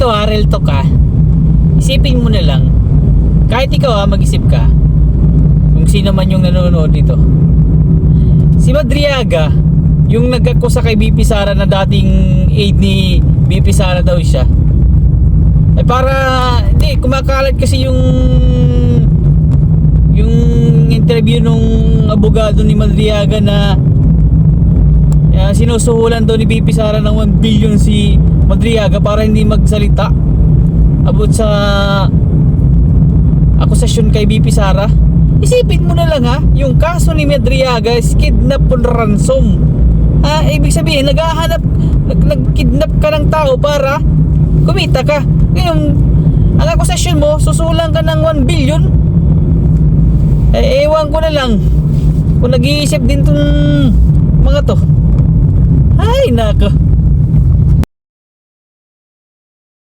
ito real talk isipin mo na lang, kahit ikaw mag-isip ka, kung sino man yung nanonood dito, si Madriaga, yung nag-akusa kay BP Sara na dating aide ni BP Sara daw siya, ay para hindi kumakalat kasi yung interview nung abogado ni Madriaga na sinusuhulan daw ni BP Sara ng 1 billion si Madriaga para hindi magsalita about sa akusasyon kay BP Sara. Isipin mo na lang yung kaso ni Madriaga is kidnap on ransom. Ibig sabihin nagkidnap ka ng tao para kumita ka. Ngayon ang akusasyon mo, susulang ka ng 1 billion. Ewan ko na lang kung nag-iisip din tong mga to. Ay nako,